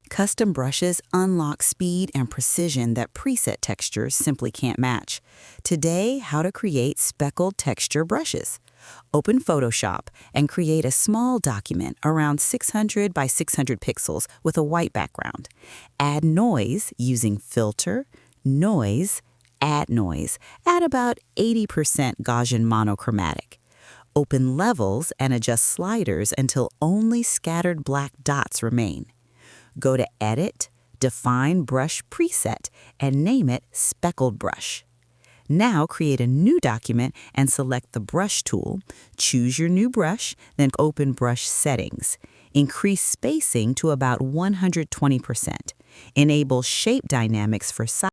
Custom brushes unlock speed and precision that preset textures simply can't match. Today, how to create speckled texture brushes. Open Photoshop and create a small document around 600 by 600 pixels with a white background. Add noise using Filter, Noise, Add Noise at about 80% Gaussian monochromatic. Open Levels and adjust sliders until only scattered black dots remain. Go to Edit, Define Brush Preset, and name it Speckled Brush. Now create a new document and select the Brush tool. Choose your new brush, then open Brush Settings. Increase spacing to about 120%. Enable Shape Dynamics for size.